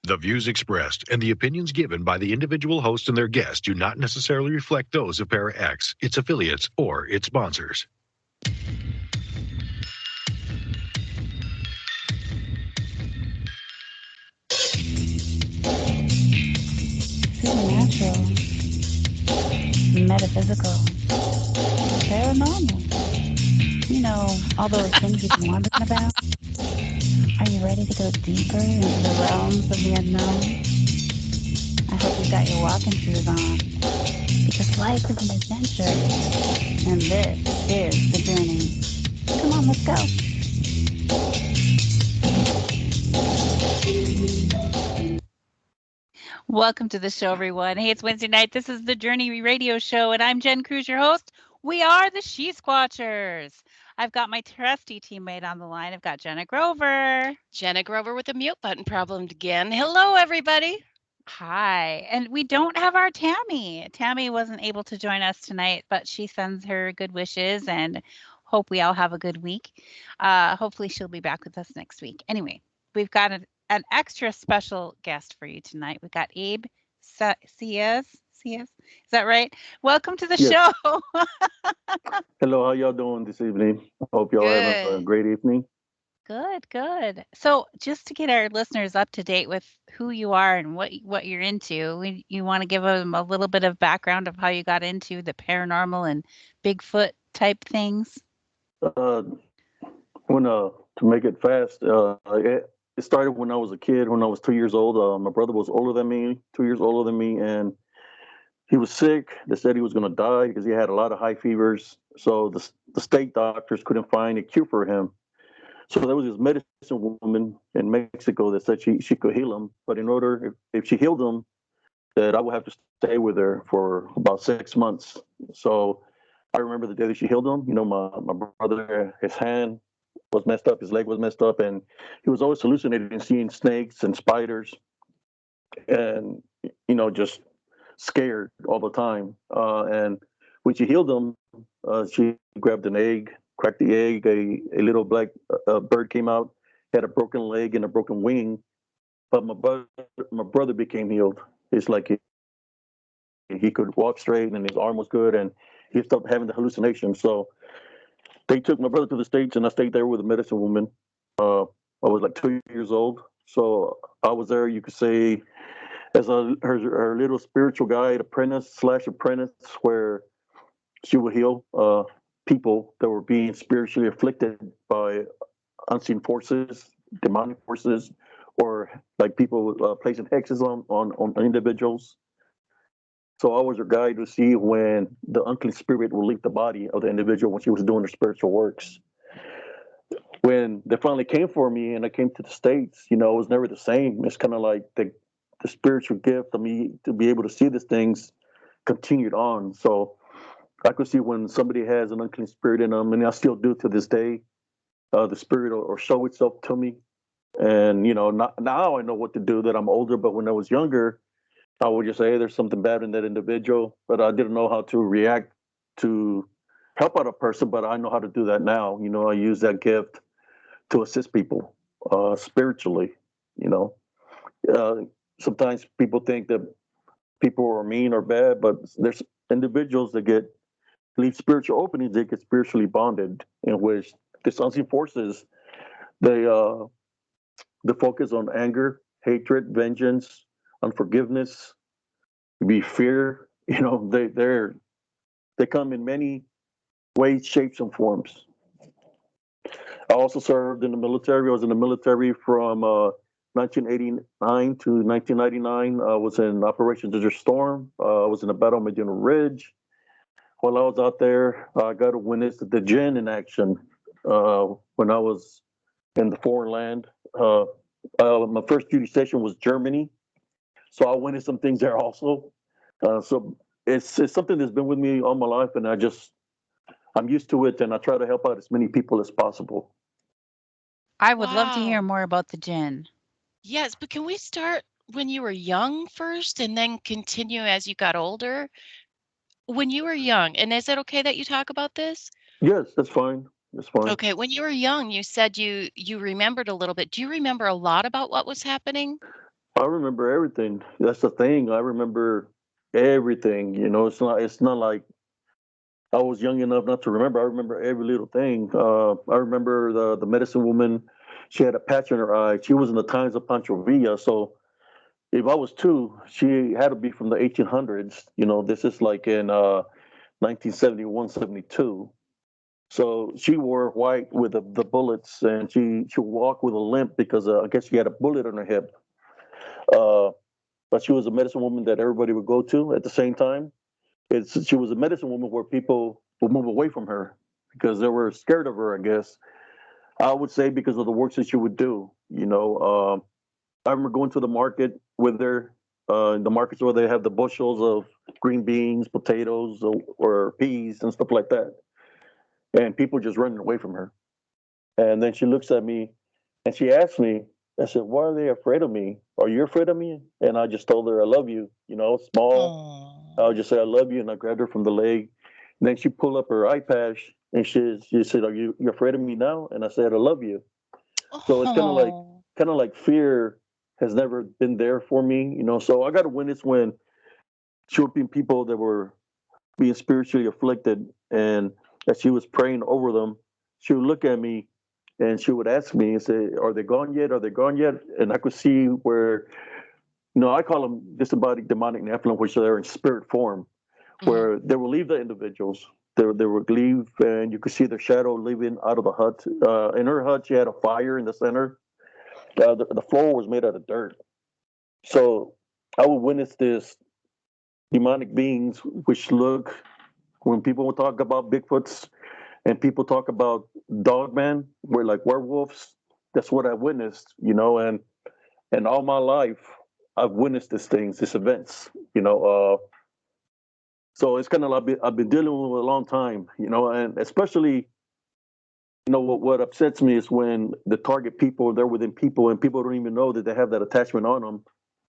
The views expressed and the opinions given by the individual host and their guests do not necessarily reflect those of ParaX, its affiliates, or its sponsors. Supernatural, metaphysical, paranormal. You know, all those things you've been wondering about. Are you ready to go deeper into the realms of the unknown? I hope you've got your walking shoes on, because life is an adventure, and this is the journey. Come on, let's go. Welcome to the show, everyone. Hey, it's Wednesday night. This is the Journey Radio Show, and I'm Jen Cruz, your host. We are the She Squatchers. I've got my trusty teammate on the line. I've got Jenna Grover. Jenna Grover with a mute button problem again. Hello, everybody. Hi. And we don't have our Tammy. Tammy wasn't able to join us tonight, but she sends her good wishes and hope we all have a good week. Hopefully she'll be back with us next week. Anyway, we've got an extra special guest for you tonight. We've got Abe Sias. Is that right? Welcome to the show. Hello, how y'all doing this evening? I hope y'all having a great evening. Good. So, just to get our listeners up to date with who you are and what you're into, you want to give them a little bit of background of how you got into the paranormal and Bigfoot type things? To make it fast, it started when I was a kid, when I was 2 years old. My brother was older than me, 2 years older than me, and he was sick. They said he was going to die because he had a lot of high fevers. So the state doctors couldn't find a cure for him. So there was this medicine woman in Mexico that said she could heal him, but in order, if she healed him, that I would have to stay with her for about 6 months. So I remember the day that she healed him. You know, my brother, his hand was messed up, his leg was messed up, and he was always hallucinating and seeing snakes and spiders, and just scared all the time. And when she healed him, she grabbed an egg, cracked the egg. A little black bird came out, had a broken leg and a broken wing. But my brother became healed. It's like he could walk straight and his arm was good, and he stopped having the hallucinations. So they took my brother to the States, and I stayed there with a medicine woman. I was like 2 years old. So I was there, you could say, as her little spiritual guide, apprentice, where she would heal people that were being spiritually afflicted by unseen forces, demonic forces, or like people placing hexes on individuals. So I was her guide to see when the unclean spirit would leave the body of the individual when she was doing her spiritual works. When they finally came for me and I came to the States, it was never the same. It's kind of like the spiritual gift of me to be able to see these things continued on. So I could see when somebody has an unclean spirit in them, and I still do to this day. The spirit or show itself to me, and now I know what to do. That I'm older, but when I was younger, I would just say, hey, there's something bad in that individual, but I didn't know how to react to help out a person. But I know how to do that now. I use that gift to assist people spiritually. Uh, Sometimes people think that people are mean or bad, but there's individuals that leave spiritual openings. They get spiritually bonded, in which the unseen forces they focus on anger, hatred, vengeance, unforgiveness, be fear. They come in many ways, shapes, and forms. I also served in the military. I was in the military from 1989 to 1999. I was in Operation Desert Storm. I was in a battle on Medina Ridge. While I was out there, I got to witness the Djinn in action when I was in the foreign land. My first duty station was Germany, so I witnessed some things there also. So it's something that's been with me all my life, and I'm used to it, and I try to help out as many people as possible. I would love to hear more about the Djinn. Yes, but can we start when you were young first and then continue as you got older? When you were young, and is it okay that you talk about this? Yes, that's fine. That's fine. Okay, when you were young, you said you remembered a little bit. Do you remember a lot about what was happening? I remember everything. That's the thing. I remember everything. It's not like I was young enough not to remember. I remember every little thing. I remember the medicine woman. She had a patch on her eye. She was in the times of Pancho Villa. So if I was two, she had to be from the 1800s. This is like in 1971, 72. So she wore white with the bullets, and she walked with a limp because I guess she had a bullet on her hip. Uh, but she was a medicine woman that everybody would go to at the same time. She was a medicine woman where people would move away from her because they were scared of her, I guess. I would say because of the works that she would do. I remember going to the market with her, in the markets where they have the bushels of green beans, potatoes, or peas and stuff like that. And people just running away from her. And then she looks at me and she asked me, I said, why are they afraid of me? Are you afraid of me? And I just told her, I love you, small. I would Oh. just say, I love you. And I grabbed her from the leg. And then she pulled up her eye patch and she said, are you afraid of me now? And I said, I love you. So it's Oh. kind of like fear has never been there for me, So I got to witness when she would be people that were being spiritually afflicted, and as she was praying over them, she would look at me and she would ask me and say, are they gone yet? Are they gone yet? And I could see where, I call them disembodied demonic Nephilim, which are in spirit form, Mhm. where they will leave the individuals. They would leave, and you could see their shadow leaving out of the hut. In her hut, she had a fire in the center. The floor was made out of dirt. So I would witness this demonic beings, which look, when people talk about Bigfoots and people talk about Dogman, we're like werewolves. That's what I witnessed, and all my life I've witnessed these things, these events, so it's kind of like I've been dealing with it a long time, and especially, what upsets me is when the target people, they're within people and people don't even know that they have that attachment on them.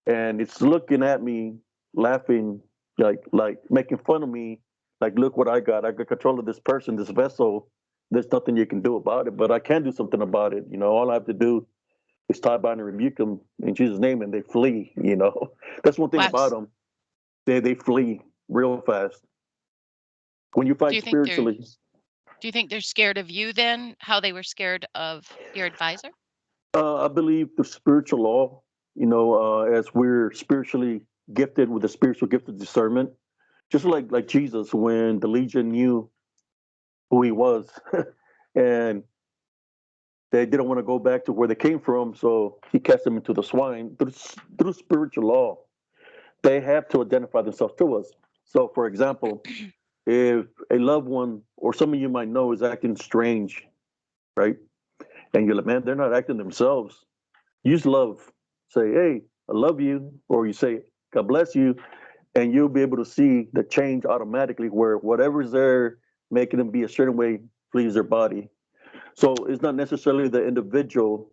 And it's looking at me, laughing, like making fun of me, like, look what I got. I got control of this person, this vessel. There's nothing you can do about it, but I can do something about it. All I have to do is tie bind and rebuke them in Jesus' name, and they flee. That's one thing Wow. about them. They flee real fast when you Do fight you think they're spiritually. do you think they're scared of you then? How they were scared of your advisor? I believe the spiritual law. As we're spiritually gifted with the spiritual gift of discernment, just like Jesus, when the legion knew who he was, and they didn't want to go back to where they came from, so he cast them into the swine. Through spiritual law, they have to identify themselves to us. So, for example, if a loved one or some of you might know is acting strange, right? And you're like, man, they're not acting themselves. Use love. Say, hey, I love you, or you say, God bless you, and you'll be able to see the change automatically where whatever's there making them be a certain way leaves their body. So it's not necessarily the individual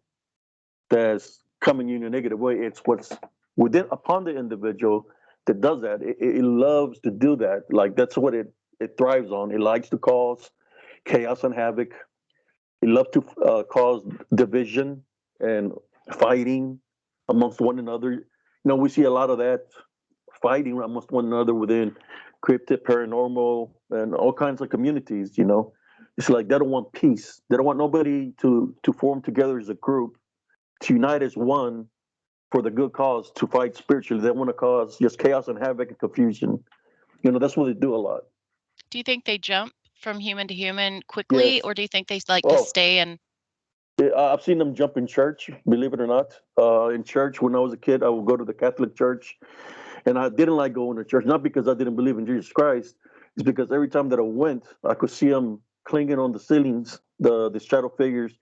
that's coming in a negative way. It's what's within upon the individual that does that. It loves to do that. Like that's what it thrives on. It likes to cause chaos and havoc. It loves to cause division and fighting amongst one another. We see a lot of that fighting amongst one another within cryptid, paranormal, and all kinds of communities. It's like they don't want peace. They don't want nobody to form together as a group, to unite as one for the good cause, to fight spiritually. They want to cause just chaos and havoc and confusion. That's what they do a lot. Do you think they jump from human to human quickly, Yes. or do you think they like to Oh, stay and yeah, I've seen them jump in church, believe it or not. In church, when I was a kid, I would go to the Catholic church, and I didn't like going to church, not because I didn't believe in Jesus Christ. It's because every time that I went, I could see them clinging on the ceilings, the shadow figures,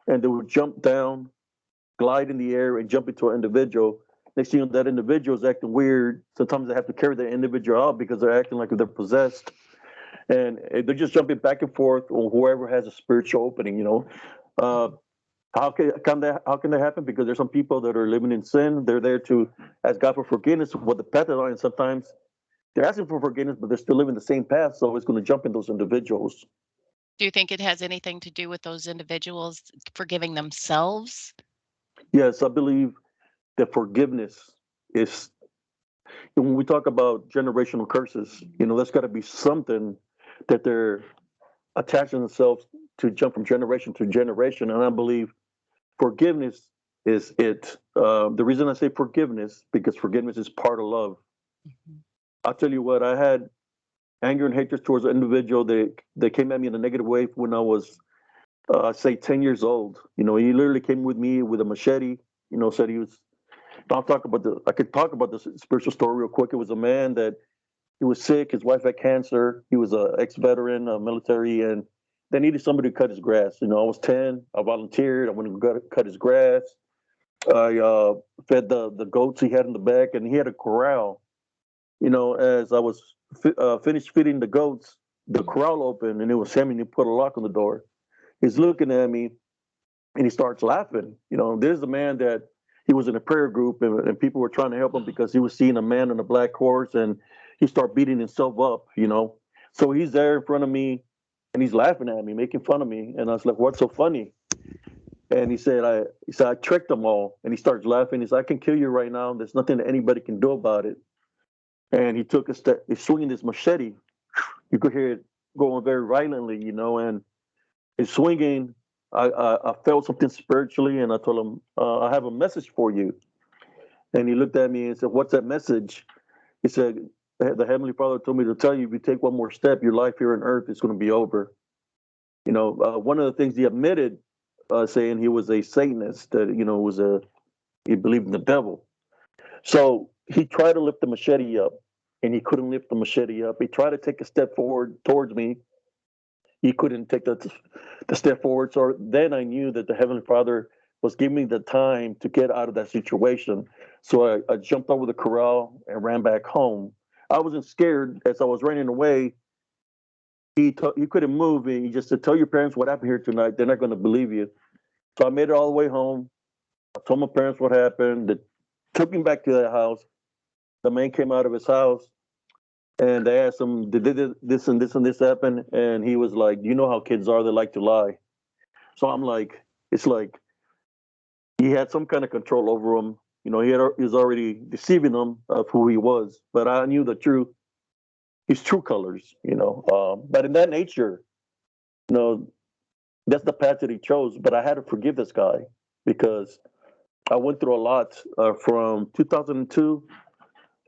and they would jump down, glide in the air, and jump into an individual. Next thing you know, that individual is acting weird. Sometimes they have to carry the individual out because they're acting like they're possessed, and they're just jumping back and forth on whoever has a spiritual opening. Uh, how can that happen? Because there's some people that are living in sin. They're there to ask God for forgiveness. What the path is on, and sometimes they're asking for forgiveness, but they're still living the same path. So it's going to jump in those individuals. do you think it has anything to do with those individuals forgiving themselves? Yes, I believe that forgiveness is, when we talk about generational curses, that's got to be something that they're attaching themselves to, jump from generation to generation. And I believe forgiveness is it. The reason I say forgiveness, because forgiveness is part of love. Mhm. I'll tell you what, I had anger and hatred towards an individual that came at me in a negative way when I was, say, 10 years old. He literally came with me with a machete, said he was, I could talk about this spiritual story real quick. It was a man that he was sick. His wife had cancer. He was an ex-veteran, military, and they needed somebody to cut his grass. I was 10. I volunteered. I went to cut his grass. I fed the goats he had in the back, and he had a corral. As I was finished feeding the goats, the corral opened, and it was him, and he put a lock on the door. He's looking at me, and he starts laughing. There's the man that he was in a prayer group, and people were trying to help him because he was seeing a man on a black horse, and he started beating himself up. So he's there in front of me, and he's laughing at me, making fun of me, and I was like, "What's so funny?" And I tricked them all, and he starts laughing. He said, "I can kill you right now. There's nothing that anybody can do about it." And he took a step. He's swinging this machete. You could hear it going very violently, and he's swinging. I felt something spiritually, and I told him, "I have a message for you." And he looked at me and said, "What's that message?" He said, "The Heavenly Father told me to tell you, if you take one more step, your life here on earth is going to be over." One of the things he admitted, saying he was a Satanist, that he believed in the devil. So he tried to lift the machete up, and he couldn't lift the machete up. He tried to take a step forward towards me. He couldn't take the step forward. So then I knew that the Heavenly Father was giving me the time to get out of that situation. So I jumped over the corral and ran back home. I wasn't scared. As I was running away, he couldn't move, and he just said, "Tell your parents what happened here tonight. They're not going to believe you." So I made it all the way home. I told my parents what happened. They took me back to that house. The man came out of his house, and they asked him, "Did this and this and this happen?" And he was like, "You know how kids are. They like to lie." So I'm like, it's like he had some kind of control over him. He was already deceiving them of who he was. But I knew the truth, his true colors. But in that nature, you know, that's the path that he chose. But I had to forgive this guy because I went through a lot from 2002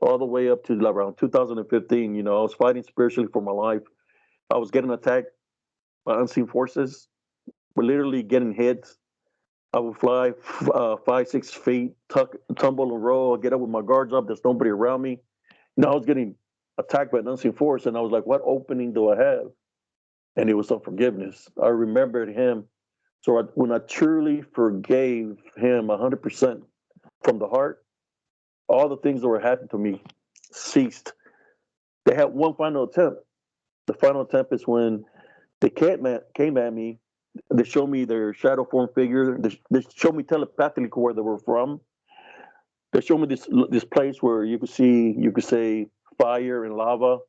all the way up to around 2015. I was fighting spiritually for my life. I was getting attacked by unseen forces. We're literally getting hit. I would fly 5, 6 feet, tumble and roll, get up with my guards up. There's nobody around me. I was getting attacked by an unseen force, and I was like, "What opening do I have?" And it was unforgiveness. I remembered him. So when I truly forgave him 100% from the heart, all the things that were happening to me ceased. They had one final attempt. The final attempt is when they came at me. They showed me their shadow form figure. They showed me telepathically where they were from. They showed me this place where you could say fire and lava.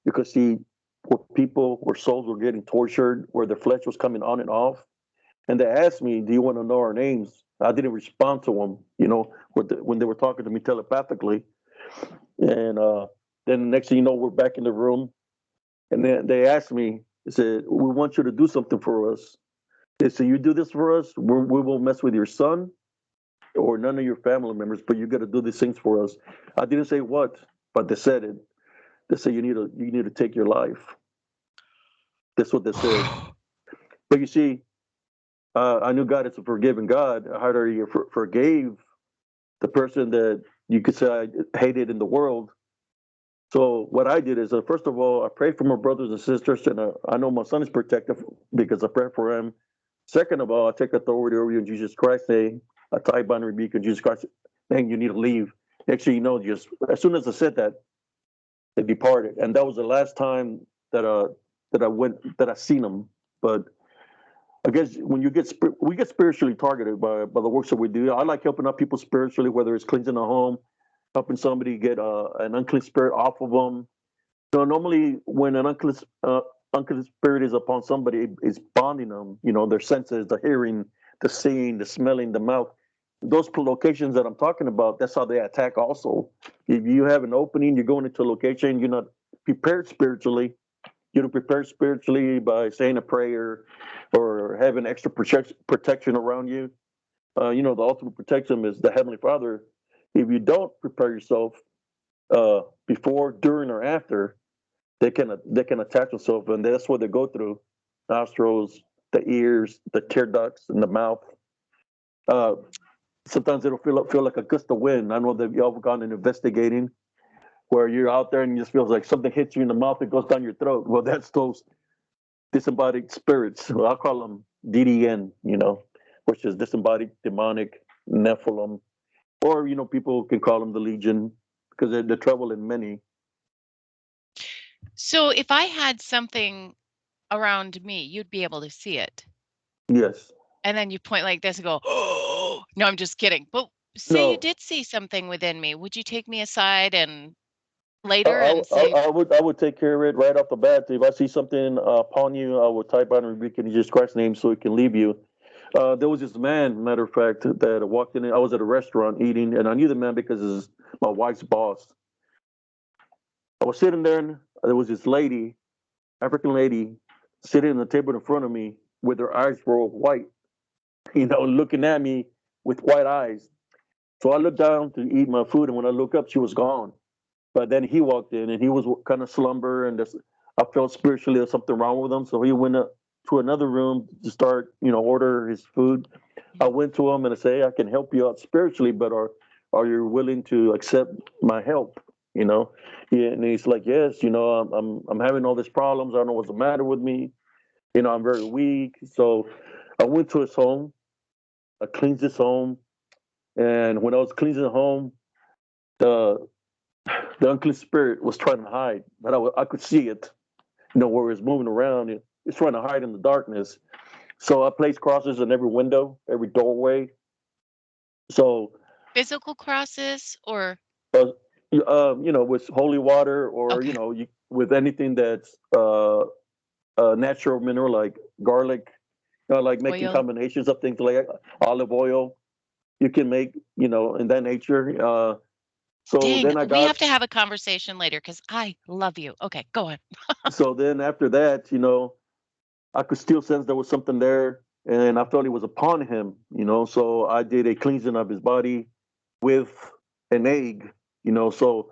You could see where souls were getting tortured, where their flesh was coming on and off. And they asked me, "Do you want to know our names?" I didn't respond to them, when they were talking to me telepathically. And then the next thing you know, we're back in the room. And then they asked me, they said, "We want you to do something for us." They said, "You do this for us, we won't mess with your son or none of your family members, but you got to do these things for us." I didn't say what, but they said it. They said, you need to take your life. That's what they said. But you see, I knew God is a forgiving God. I had already forgave the person that you could say I hated in the world. So what I did is, first of all, I prayed for my brothers and sisters, and I know my son is protected because I prayed for him. Second of all, I take authority over you in Jesus Christ's name. I tie, bind, and rebuke in Jesus Christ. Then you need to leave. Actually, just as soon as I said that, they departed, and that was the last time that I seen them. But I guess when we get spiritually targeted by the works that we do. I like helping out people spiritually, whether it's cleansing a home, helping somebody get an unclean spirit off of them. Normally when an unclean spirit is upon somebody, it's bonding them. Their senses, the hearing, the seeing, the smelling, the mouth. those locations that I'm talking about, that's how they attack also. If you have an opening, you're going into a location, you're not prepared spiritually. You don't prepare spiritually by saying a prayer or having extra protection around you. The ultimate protection is the Heavenly Father. If you don't prepare yourself before, during, or after, they can attach themselves, and that's what they go through: nostrils, the ears, the tear ducts, and the mouth. Uh, Sometimes it'll feel like a gust of wind. I know that y'all have gone in investigating where you're out there and it just feels like something hits you in the mouth, it goes down your throat. Well, that's those disembodied spirits. Well, I'll call them DDN, which is disembodied demonic Nephilim, or people can call them the Legion because they're trouble in many. So if I had something around me, you'd be able to see it. Yes. And then you point like this and go, oh, no, I'm just kidding. But say you did see something within me. Would you take me aside and later and say? I would take care of it right off the bat. If I see something upon you, I would type out and rebuke in Jesus Christ's name so it can leave you. There was this man, matter of fact, that walked in. I was at a restaurant eating, and I knew the man because he's my wife's boss. I was sitting there, and there was this lady, African lady, sitting at the table in front of me with her eyes rolled white, looking at me with white eyes. So I looked down to eat my food, and when I looked up, she was gone. But then he walked in, and he was kind of slumber, and I felt spiritually there's something wrong with him. So he went up to another room to start, order his food. I went to him and I say, I can help you out spiritually, but are you willing to accept my help? Yeah, and he's like, yes, I'm having all these problems. I don't know what's the matter with me. I'm very weak. So I went to his home. I cleansed his home. And when I was cleansing the home, the unclean spirit was trying to hide, but I could see it, where it's moving around. It's trying to hide in the darkness. So I placed crosses in every window, every doorway. So Physical crosses or? With holy water or, Okay. with anything that's natural mineral like garlic, like making Oil. combinations of things like olive oil. You can make, in that nature. So Dang, then we have to have a conversation later because I love you. Okay, go on. So then after that, I could still sense there was something there, and I felt it was upon him, So I did a cleansing of his body with an egg, So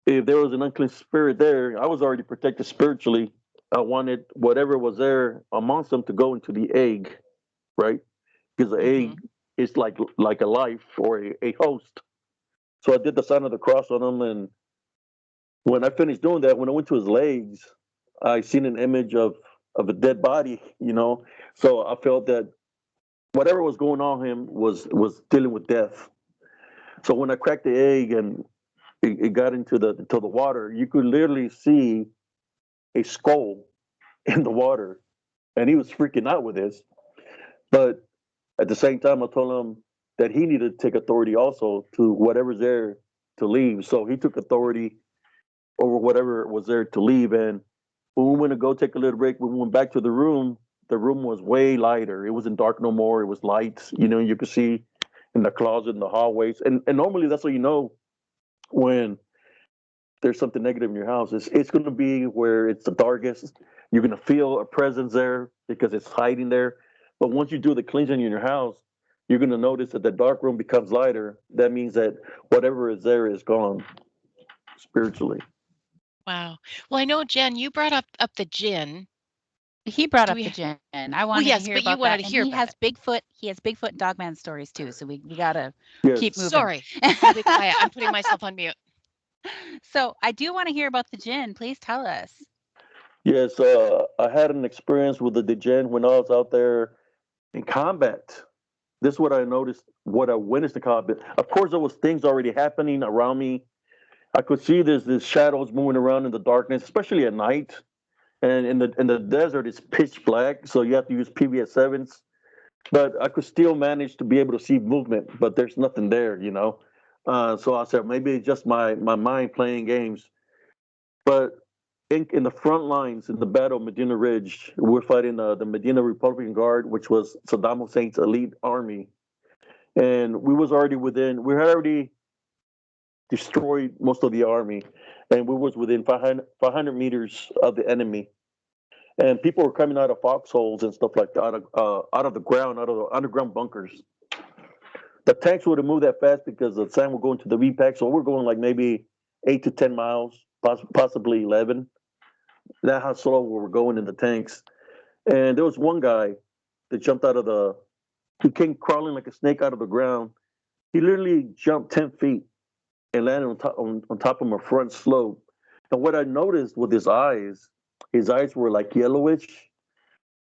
if there was an unclean spirit there, I was already protected spiritually. I wanted whatever was there amongst them to go into the egg, right? Because the egg is like a life or a host. So I did the sign of the cross on him, and when I finished doing that, when I went to his legs, I seen an image of a dead body, So I felt that whatever was going on him was dealing with death. So when I cracked the egg and it got into the water, you could literally see a skull in the water, and he was freaking out with this. But at the same time, I told him that he needed to take authority also to whatever's there to leave. So he took authority over whatever was there to leave. And when we went to go take a little break, we went back to the room. The room was way lighter. It wasn't dark no more. It was light. You could see in the closet, in the hallways. And normally that's what when there's something negative in your house. It's going to be where it's the darkest. You're going to feel a presence there because it's hiding there. But once you do the cleansing in your house, you're going to notice that the dark room becomes lighter. That means that whatever is there is gone spiritually. Wow. Well, I know, Jen, you brought up the Djinn. He brought up the Djinn. I wanted to hear but you about wanted that. to And hear he about has it. Bigfoot. He has Bigfoot Dogman stories too. So we gotta keep moving. Sorry, I'll be quiet. I'm putting myself on mute. So I do want to hear about the Djinn. Please tell us. Yes, I had an experience with the Djinn when I was out there in combat. This is what I noticed, what I witnessed in combat. Of course, there was things already happening around me. I could see there's shadows moving around in the darkness, especially at night. And in the desert, it's pitch black, so you have to use PVS sevens. But I could still manage to be able to see movement, but there's nothing there. So I said maybe it's just my mind playing games. But in the front lines in the Battle of Medina Ridge, we're fighting the Medina Republican Guard, which was Saddam Hussein's elite army. and we had already destroyed most of the army, and we was within 500 meters of the enemy. And people were coming out of foxholes and stuff like that, out of the ground, out of the underground bunkers. The tanks would have moved that fast because the sun would go into the VPAC, so we're going like maybe 8 to 10 miles, possibly 11. That's how slow we were going in the tanks. And there was one guy that jumped he came crawling like a snake out of the ground. He literally jumped 10 feet and landed on top of my front slope. And what I noticed with his eyes were like yellowish.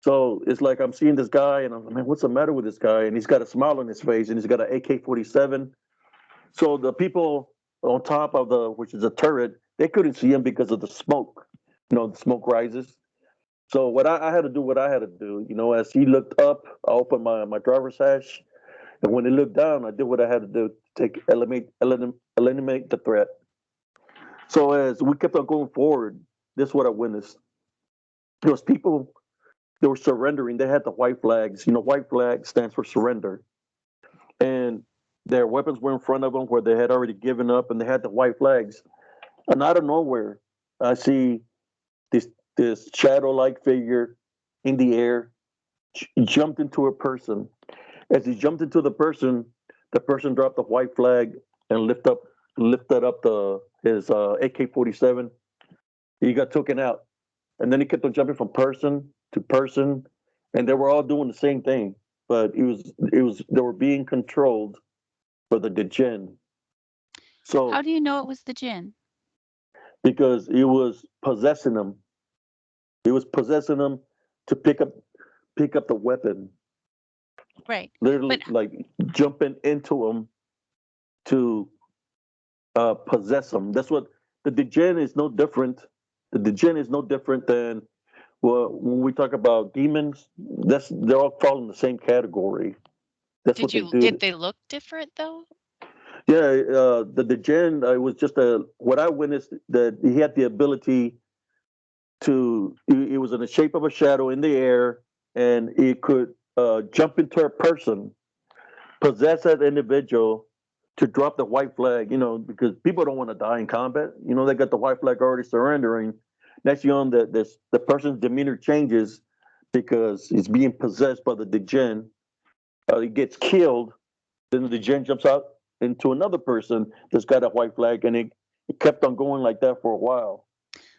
So it's like I'm seeing this guy, and I'm like, man, what's the matter with this guy? And he's got a smile on his face, and he's got an AK-47. So the people on top of which is a turret, they couldn't see him because of the smoke. The smoke rises. So I had to do what I had to do. As he looked up, I opened my driver's hatch, and when he looked down, I did what I had to do to eliminate the threat. So as we kept on going forward, this is what I witnessed. There was people. They were surrendering. They had the white flags. White flag stands for surrender. And their weapons were in front of them where they had already given up, and they had the white flags. And out of nowhere, I see this shadow-like figure in the air jumped into a person. As he jumped into the person dropped the white flag and lifted up his AK-47. He got taken out. And then he kept on jumping from person to person, and they were all doing the same thing, but they were being controlled for the Djinn. So how do you know it was the Djinn? Because it was possessing them. It was possessing them to pick up the weapon. Right. Literally, like jumping into them to possess them. That's what the Djinn is no different. The Djinn is no different than. Well, when we talk about demons, they're all fall in the same category. That's what they do. Did they look different though? Yeah, the Djinn was just what I witnessed, that he had the ability to. It was in the shape of a shadow in the air, and it could jump into a person, possess that individual, to drop the white flag. Because people don't want to die in combat. They got the white flag already surrendering. Next on the person's demeanor changes because he's being possessed by the Djinn. He gets killed, then the Djinn jumps out into another person that's got a white flag, and it kept on going like that for a while.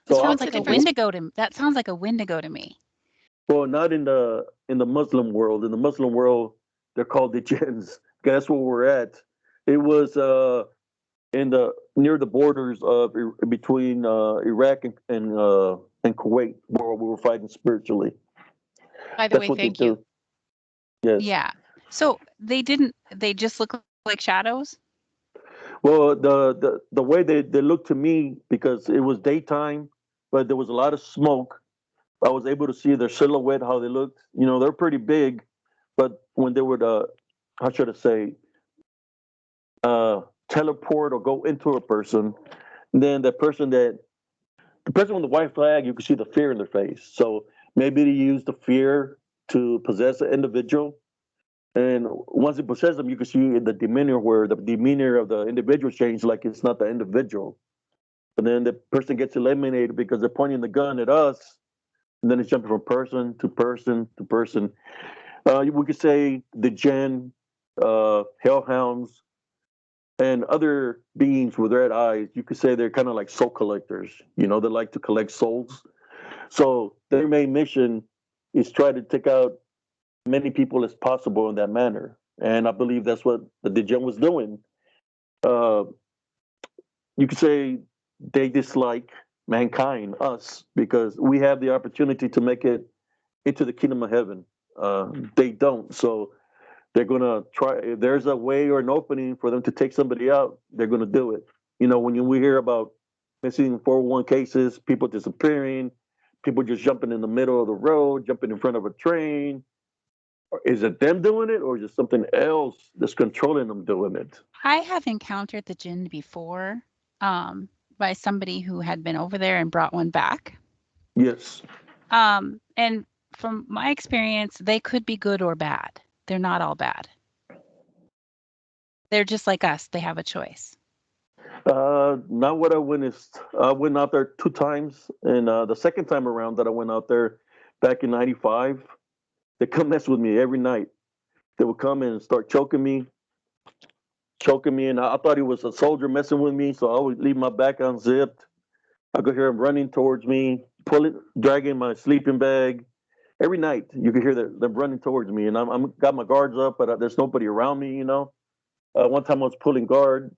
So sounds like a Wendigo that sounds like a Wendigo to me. Well, not in the Muslim world. In the Muslim world, they're called the Djinns. That's where we're at. It was near the borders of between Iraq and Kuwait, where we were fighting spiritually. By the way, thank you. Yes. Yeah. So they just look like shadows? Well, the way they looked to me, because it was daytime, but there was a lot of smoke. I was able to see their silhouette, how they looked. They're pretty big, but when they would, how should I say, teleport or go into a person, then the person with the white flag, you can see the fear in their face. So maybe they use the fear to possess an individual. And once it possesses them, you can see in the demeanor where the demeanor of the individual changes, like it's not the individual. And then the person gets eliminated because they're pointing the gun at us. And then it's jumping from person to person to person. We could say the Djinn, hellhounds, and other beings with red eyes. You could say they're kind of like soul collectors. They like to collect souls. So their main mission is try to take out many people as possible in that manner. And I believe that's what the Djinn was doing. You could say they dislike mankind, us, because we have the opportunity to make it into the kingdom of heaven. They don't. So they're going to try. If there's a way or an opening for them to take somebody out, they're going to do it. When we hear about missing 401 cases, people disappearing, people just jumping in the middle of the road, jumping in front of a train, is it them doing it, or is it something else that's controlling them doing it? I have encountered the Djinn before, by somebody who had been over there and brought one back. Yes. And from my experience, they could be good or bad. They're not all bad. They're just like us. They have a choice. Not what I witnessed. I went out there 2 times, and the second time around that I went out there back in '95, they come mess with me every night. They would come and start choking me, and I thought he was a soldier messing with me, so I would leave my back unzipped. I could hear him running towards me, dragging my sleeping bag. Every night, you could hear them running towards me, and I'm got my guards up, but there's nobody around me. One time I was pulling guard,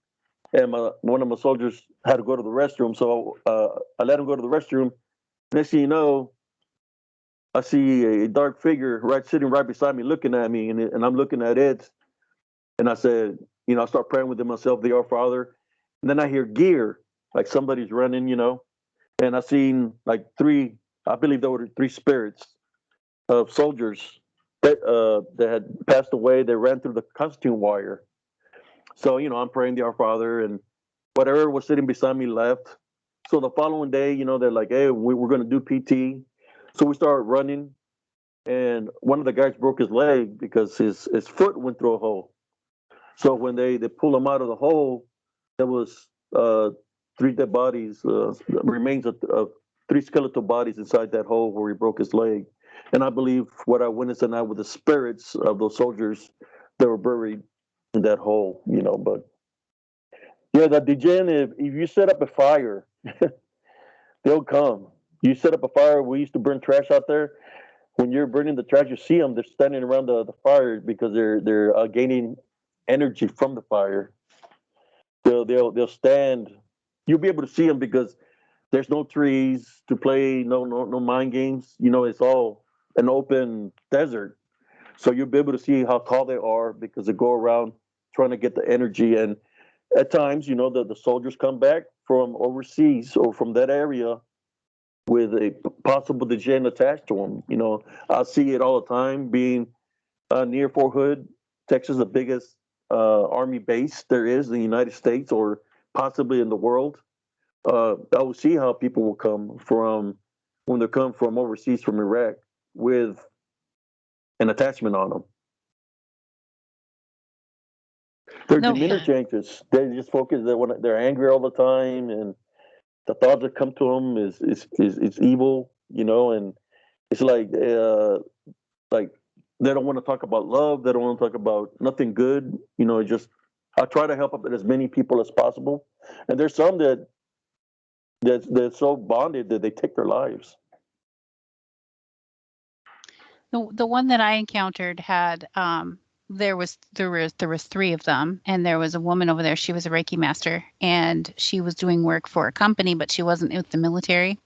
and one of my soldiers had to go to the restroom, so I let him go to the restroom. Next thing you know, I see a dark figure sitting right beside me, looking at me, and I'm looking at it, and I said, I start praying within myself, the Our Father, and then I hear gear, like somebody's running, and I seen like three, I believe there were three spirits of soldiers that had passed away. They ran through the costume wire. So, I'm praying the Our Father, and whatever was sitting beside me left. So the following day, they're like, hey, we're going to do PT. So we started running, and one of the guys broke his leg because his foot went through a hole. So when they pulled him out of the hole, there was three dead bodies, remains of three skeletal bodies inside that hole where he broke his leg. And I believe what I witnessed tonight with the spirits of those soldiers that were buried in that hole, But yeah, the Djinn, if you set up a fire, they'll come. You set up a fire. We used to burn trash out there. When you're burning the trash, you see them. They're standing around the fire because they're gaining energy from the fire. They'll stand. You'll be able to see them because there's no trees to play, no mind games. It's all an open desert. So you'll be able to see how tall they are because they go around trying to get the energy. And at times, the soldiers come back from overseas or from that area with a possible Djinn attached to them. I see it all the time being near Fort Hood, Texas, the biggest army base there is in the United States or possibly in the world. I will see how people will come from when they come from overseas from Iraq with an attachment on them. Their demeanor changes. They just focus. They're angry all the time, and the thoughts that come to them is evil. And it's like they don't want to talk about love. They don't want to talk about nothing good. Just I try to help out as many people as possible, and there's some that's so bonded that they take their lives. The one that I encountered had there was three of them, and there was a woman over there. She was a Reiki master, and she was doing work for a company, but she wasn't with the military.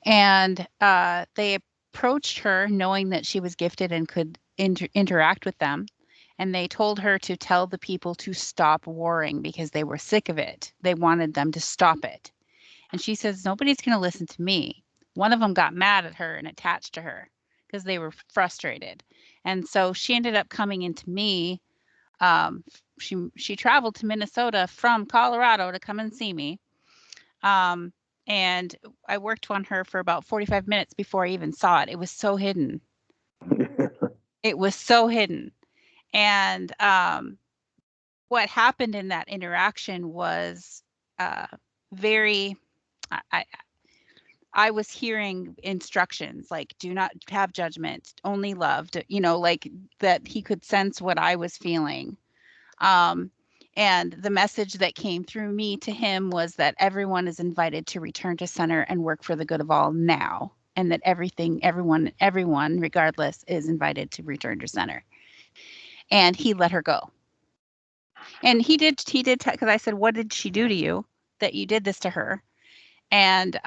And they approached her knowing that she was gifted and could interact with them. And they told her to tell the people to stop warring because they were sick of it. They wanted them to stop it. And she says, nobody's going to listen to me. One of them got mad at her and attached to her because they were frustrated. And so she ended up coming into me. She traveled to Minnesota from Colorado to come and see me. And I worked on her for about 45 minutes before I even saw it. It was so hidden. It was so hidden. And what happened in that interaction was very, I was hearing instructions like, do not have judgment, only love, like that he could sense what I was feeling. And the message that came through me to him was that everyone is invited to return to center and work for the good of all now. And that everyone, regardless, is invited to return to center. And he let her go. And he did, because I said, what did she do to you that you did this to her? And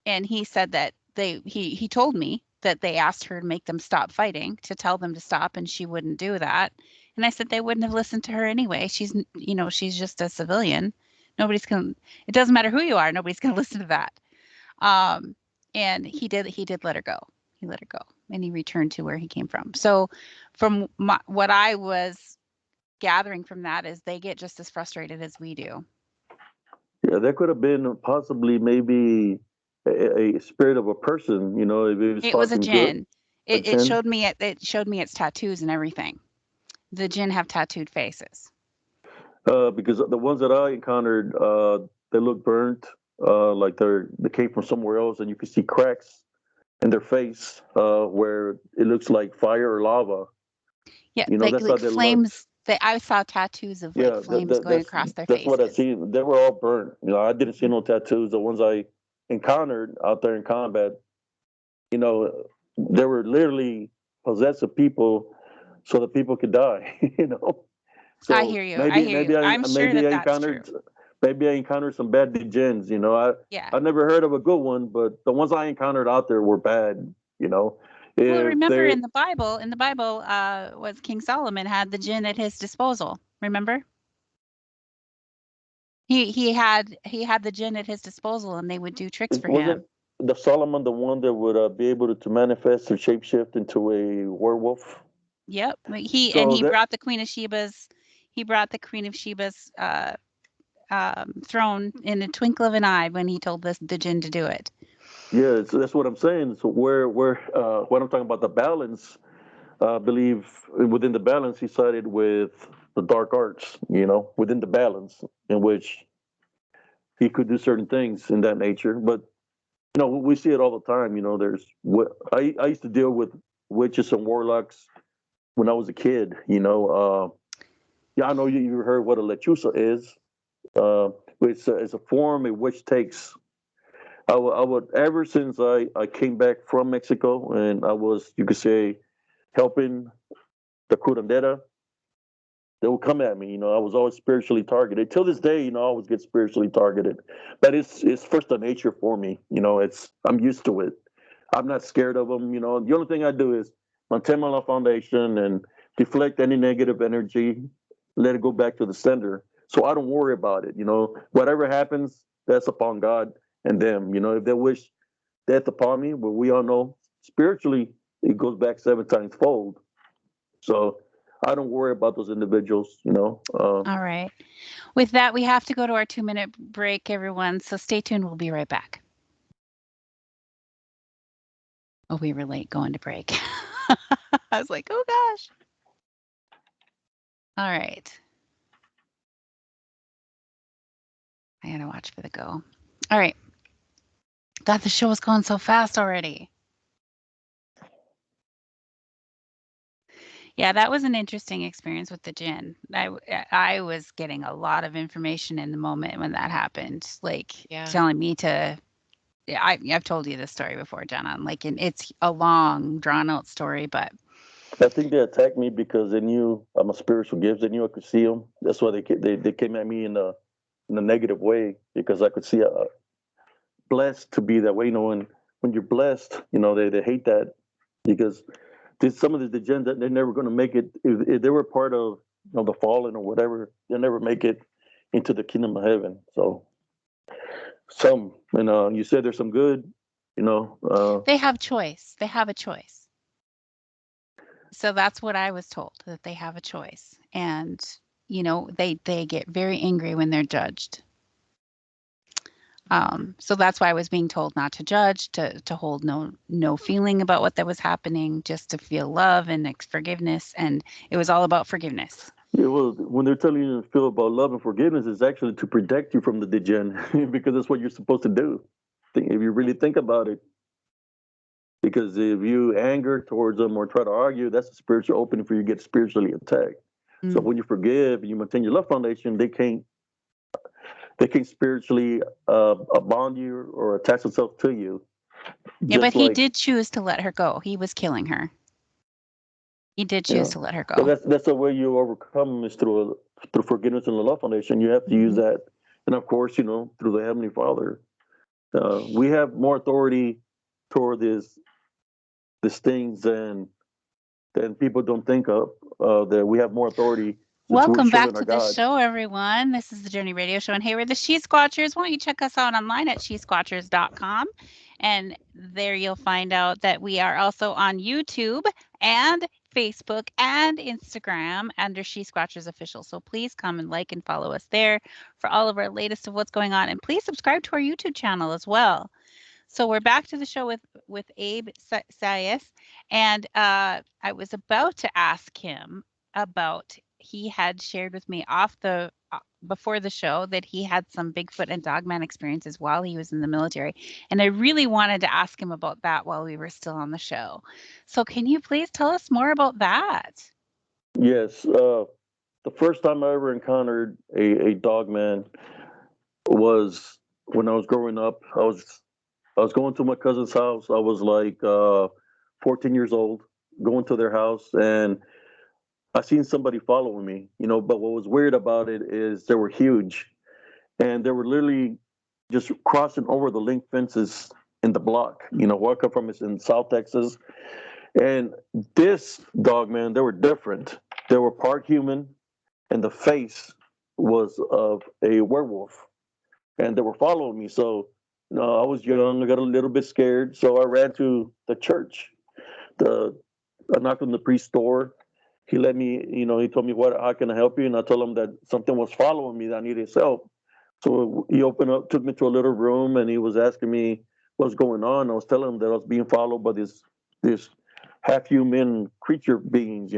he said that he told me that they asked her to make them stop fighting, to tell them to stop, and she wouldn't do that. And I said they wouldn't have listened to her anyway. She's just a civilian. It doesn't matter who you are, nobody's gonna listen to that. And he did let her go. He let her go, and he returned to where he came from. So from what I was gathering from that is they get just as frustrated as we do. Yeah, there could have been possibly maybe a spirit of a person, if it was a Djinn. It showed me its tattoos and everything. the Djinn have tattooed faces? Because the ones that I encountered, they look burnt, like they came from somewhere else, and you can see cracks in their face where it looks like fire or lava. Yeah, That's how like they look. flames. I saw tattoos of like flames going across their faces. That's what I seen. They were all burnt. I didn't see no tattoos. The ones I encountered out there in combat, they were literally possessive people, so that people could die. So I hear you. I'm sure that that's true. Maybe I encountered some bad Djinns. I never heard of a good one, but the ones I encountered out there were bad. Well, remember in the Bible, was King Solomon had the Djinn at his disposal. Remember? He had the Djinn at his disposal, and they would do tricks for him. Wasn't the Solomon the one that would be able to manifest or shapeshift into a werewolf? Yep. He brought the Queen of Sheba's. He brought the Queen of Sheba's throne in a twinkle of an eye when he told the Djinn to do it. Yeah, so that's what I'm saying. So when I'm talking about the balance, I believe within the balance, he sided with the dark arts. Within the balance in which he could do certain things in that nature. But we see it all the time. I used to deal with witches and warlocks when I was a kid. Yeah, I know you heard what a lechuza is. It's a form a witch takes. I would ever since I came back from Mexico, and I was, you could say, helping the curandera, they would come at me. I was always spiritually targeted. Till this day, I always get spiritually targeted. But it's first a nature for me. I'm used to it. I'm not scared of them. The only thing I do is maintain my foundation and deflect any negative energy, let it go back to the sender. So I don't worry about it. Whatever happens, that's upon God and them. If they wish death upon me, but we all know spiritually it goes back 7 times fold. So I don't worry about those individuals. All right. With that, we have to go to our 2-minute break, everyone. So stay tuned. We'll be right back. Oh, we were late going to break. I was like, oh gosh. All right. I gotta watch for the go. All right. God, the show is going so fast already. Yeah, that was an interesting experience with the Djinn. I was getting a lot of information in the moment when that happened, telling me to. I've told you this story before, Jenna. It's a long, drawn-out story, but I think they attacked me because they knew I'm a spiritual gift. They knew I could see them. That's why they came at me in a negative way, because I could see blessed to be that way. When you're blessed, they hate that, because some of the Djinn, they're never going to make it. If they were part of the fallen or whatever, they'll never make it into the kingdom of heaven. So some, you said there's some good, they have choice. They have a choice. So that's what I was told, that they have a choice, and they get very angry when they're judged. So that's why I was being told not to judge, to hold no feeling about what that was happening, just to feel love and forgiveness. And it was all about forgiveness. Yeah, well, when they're telling you to feel about love and forgiveness, it's actually to protect you from the Djinn, because that's what you're supposed to do. If you really think about it. Because if you anger towards them or try to argue, that's a spiritual opening for you to get spiritually attacked. So when you forgive and you maintain your love foundation, they can't spiritually bond you or attach themselves to you. Yeah, but he did choose to let her go. He was killing her. He did choose to let her go. But that's the way you overcome, is through forgiveness and the love foundation. You have to use that, and of course, through the Heavenly Father. We have more authority toward these things than people don't think of. That we have more authority. Welcome back to the show, everyone. This is the Journey Radio Show, and hey, we're the She Squatchers. Why don't you check us out online at shesquatchers.com, and there you'll find out that we are also on YouTube and Facebook and Instagram under She Squatchers Official. So please come and like and follow us there for all of our latest of what's going on, and please subscribe to our YouTube channel as well. So we're back to the show with Abe Sias, and I was about to ask him about, he had shared with me off the before the show that he had some Bigfoot and Dogman experiences while he was in the military, and I really wanted to ask him about that while we were still on the show. So can you please tell us more about that? Yes. The first time I ever encountered a dog man was when I was growing up. I was going to my cousin's house. I was like 14 years old, going to their house, and I seen somebody following me. But what was weird about it is they were huge, and they were literally just crossing over the link fences in the block. Where I come from is in South Texas, and this dog man, they were different. They were part human, and the face was of a werewolf, and they were following me. So, I was young. I got a little bit scared, so I ran to the church. The I knocked on the priest's door. He let me, he told me, how can I help you? And I told him that something was following me, that I needed his help. So he opened up, took me to a little room, and he was asking me what's going on. I was telling him that I was being followed by this half human creature beings.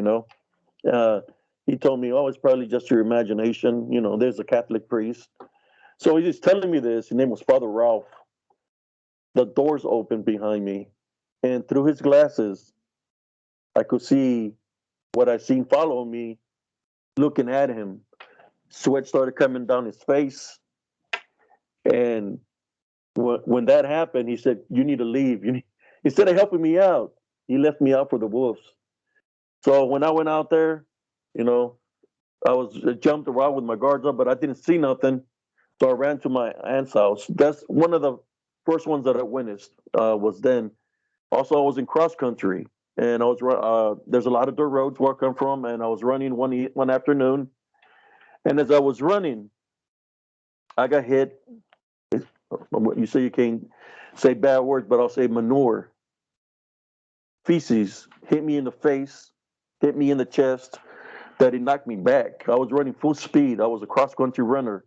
Uh, he told me, oh, it's probably just your imagination. There's a Catholic priest. So he's telling me this. His name was Father Ralph. The doors opened behind me, and through his glasses, I could see what I seen following me, looking at him. Sweat started coming down his face, and when that happened, he said, "You need to leave." Instead of helping me out, he left me out for the wolves. So when I went out there, you know, I jumped around with my guards up, but I didn't see nothing. So I ran to my aunt's house. That's one of the first ones that I witnessed. Was then. Also, I was in cross country, and there's a lot of dirt roads where I come from, and I was running one afternoon, and as I was running, I got hit. You say you can't say bad words, but I'll say manure. Feces hit me in the face, hit me in the chest, that it knocked me back. I was running full speed. I was a cross country runner.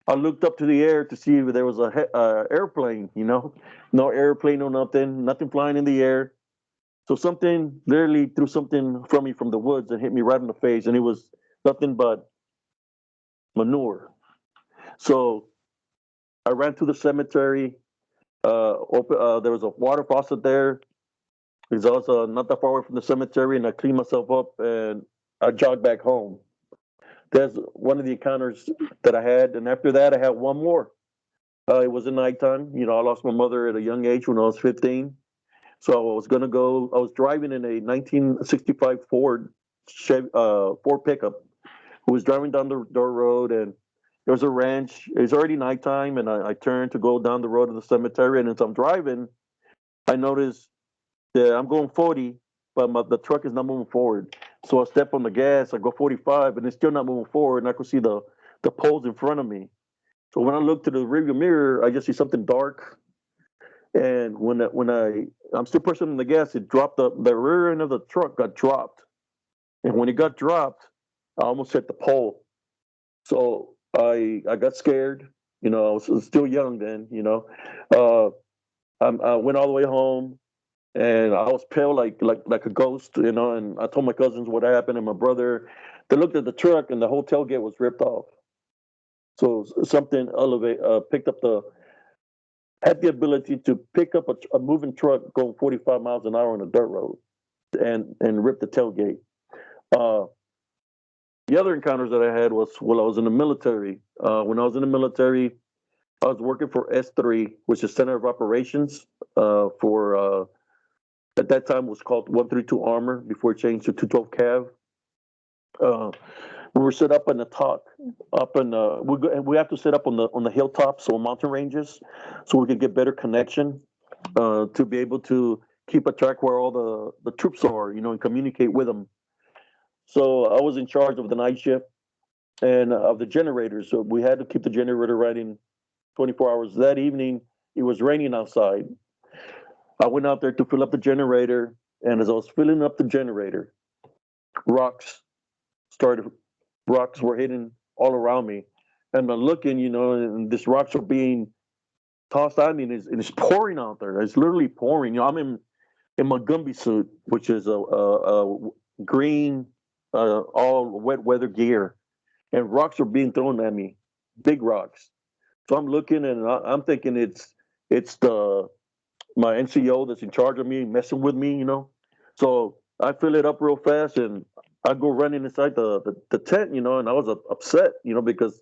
I looked up to the air to see if there was a airplane. No airplane, no nothing flying in the air. So something literally threw something from me from the woods and hit me right in the face, and it was nothing but manure. So I ran to the cemetery. There was a water faucet there. It's also not that far away from the cemetery, and I cleaned myself up and I jogged back home. That's one of the encounters that I had, and after that, I had one more. It was at nighttime. I lost my mother at a young age when I was 15. So I was gonna go. I was driving in a 1965 Ford pickup. I was driving down the dirt road, and there was a ranch. It was already nighttime, and I turned to go down the road to the cemetery. And as I'm driving, I noticed that I'm going 40, but the truck is not moving forward. So I step on the gas. I go 45, and it's still not moving forward. And I could see the poles in front of me. So when I look to the rearview mirror, I just see something dark. And I'm still pushing the gas, it dropped the rear end of the truck got dropped. And when it got dropped, I almost hit the pole. So I got scared. I was still young then. Uh, I went all the way home, and I was pale like a ghost. And I told my cousins what happened, and my brother. They looked at the truck, and the whole tailgate was ripped off. So something picked up had the ability to pick up a moving truck going 45 miles an hour on a dirt road and rip the tailgate. Uh, the other encounters that I had was while I was in the military. When I was in the military, I was working for S3, which is Center of Operations for, at that time, it was called 132 Armor before it changed to 212 Cav. We were set up in the top, we have to set up on the hilltops or mountain ranges, so we could get better connection to be able to keep a track where all the troops are, and communicate with them. So I was in charge of the night shift and of the generators. So we had to keep the generator running 24 hours. That evening, it was raining outside. I went out there to fill up the generator, and as I was filling up the generator, rocks started rocks were hitting all around me. And I'm looking, and these rocks are being tossed at me, and it's pouring out there. It's literally pouring. I'm in my Gumby suit, which is a green all wet weather gear, and rocks are being thrown at me, big rocks. So I'm looking and I'm thinking it's the my NCO that's in charge of me messing with me, you know. So I fill it up real fast and I go running inside the tent, you know, and I was upset, you know, because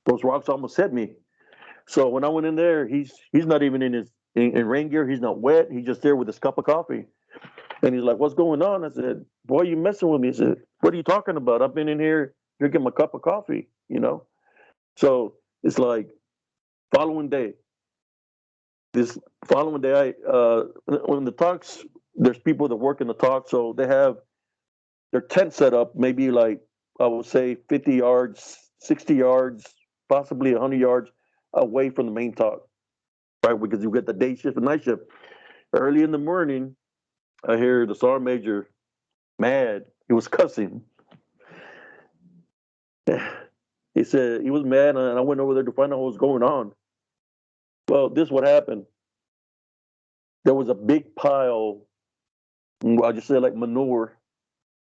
those rocks almost hit me. So when I went in there, he's not even in his in rain gear. He's not wet. He's just there with his cup of coffee. And he's like, "What's going on?" I said, "Boy, you messing with me?" He said, "What are you talking about? I've been in here drinking my cup of coffee, you know." So it's like following day. This following day, when the talks, there's people that work in the talk, so they have their tent set up, maybe like I would say 50 yards, 60 yards, possibly 100 yards away from the main talk, right? Because you get the day shift and night shift. Early in the morning, I hear the sergeant major mad. He was cussing. He said he was mad, and I went over there to find out what was going on. Well, this what happened. There was a big pile, I just say like manure,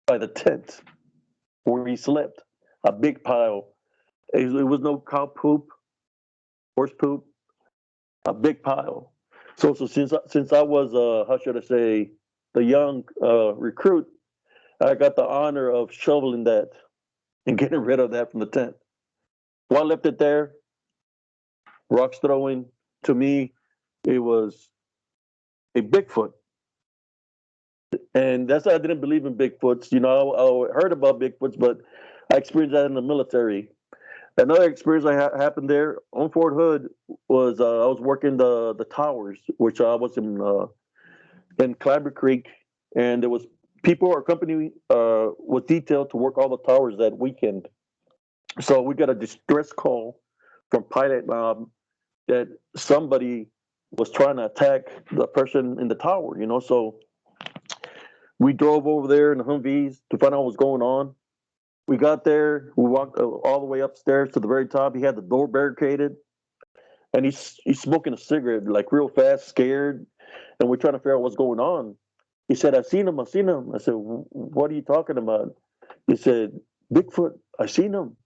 by the tent where he slept. A big pile. It was no cow poop, horse poop. A big pile. So since I was how should I say, the young recruit, I got the honor of shoveling that and getting rid of that from the tent. Well, I left it there, rocks throwing. To me, it was a Bigfoot. And that's why I didn't believe in Bigfoots. You know, I heard about Bigfoots, but I experienced that in the military. Another experience happened there on Fort Hood was I was working the towers, which I was in Clabber Creek, and there was people, our company was detailed to work all the towers that weekend. So we got a distress call from Pilot that somebody was trying to attack the person in the tower, you know. So we drove over there in the Humvees to find out what was going on. We got there, we walked all the way upstairs to the very top. He had the door barricaded, and he's smoking a cigarette like real fast, scared, and we're trying to figure out what's going on. He said, "I've seen him. I've seen him." I said, "What are you talking about?" He said, "Bigfoot. I seen him."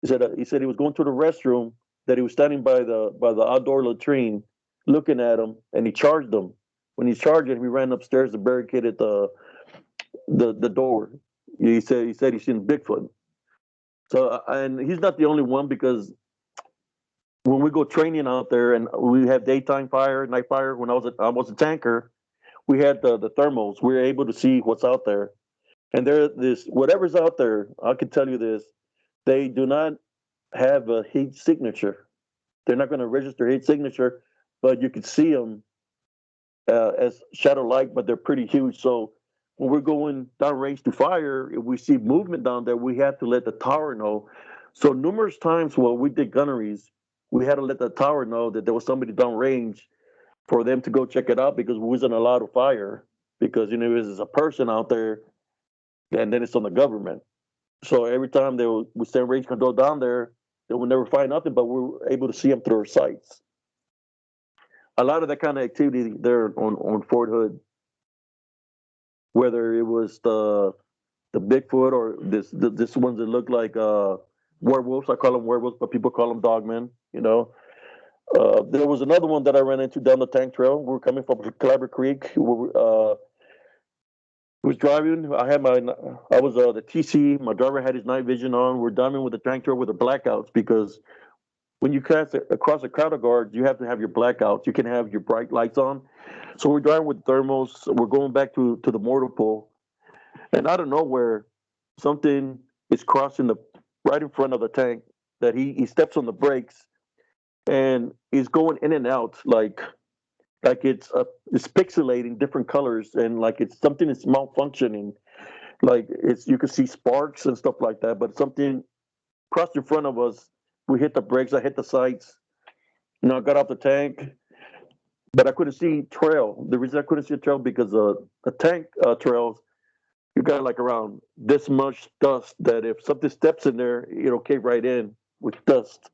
He said he was going to the restroom, that he was standing by the outdoor latrine, looking at him, and he charged him. When he charged him, we ran upstairs and barricaded the door. He said he's seen Bigfoot. So and he's not the only one, because when we go training out there and we have daytime fire, night fire. When I was a tanker, we had the thermals. We were able to see what's out there, and there this whatever's out there. I can tell you this: they do not have a heat signature. They're not going to register heat signature, but you can see them as shadow light, but they're pretty huge. So when we're going down range to fire, if we see movement down there, we have to let the tower know. So numerous times while we did gunneries, we had to let the tower know that there was somebody down range for them to go check it out, because we wasn't allowed to fire, because you know there's a person out there, and then it's on the government. So every time we send range control down there, they would never find nothing, but we were able to see them through our sights. A lot of that kind of activity there on Fort Hood, whether it was the Bigfoot or this ones that look like werewolves. I call them werewolves, but people call them dogmen. You know, there was another one that I ran into down the tank trail. We were coming from Clabber Creek. Was driving. I was the TC. My driver had his night vision on. We're driving with the tank trail with the blackouts, because when you across a crowd of guards, you have to have your blackouts. You can have your bright lights on. So we're driving with thermals. We're going back to the mortar pool, and out of nowhere, something is crossing the right in front of the tank. That he steps on the brakes, and he's going in and out like it's pixelating different colors, and like it's something that's malfunctioning. Like you can see sparks and stuff like that, but something crossed in front of us. We hit the brakes. I hit the sights. You know, I got off the tank, but I couldn't see trail. The reason I couldn't see a trail, because the tank trails, you got like around this much dust that if something steps in there, it'll cave right in with dust.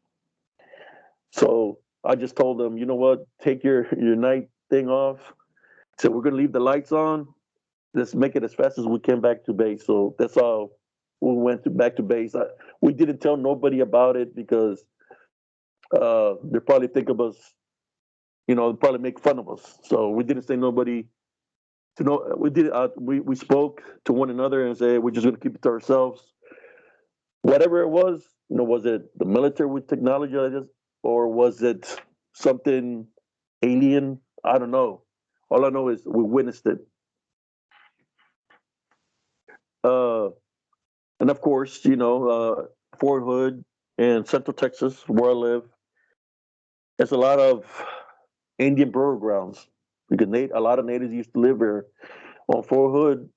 So I just told them, you know what, take your night thing off. So we're gonna leave the lights on. Let's make it as fast as we can back to base. So that's all. we went back to base. We didn't tell nobody about it because they probably think of us, probably make fun of us. So we didn't say nobody to know. We did. We spoke to one another and said we're just going to keep it to ourselves. Whatever it was, was it the military with technology like this, or was it something alien? I don't know. All I know is we witnessed it. And of course, Fort Hood and Central Texas, where I live, there's a lot of Indian burial grounds because a lot of natives used to live there. On Fort Hood,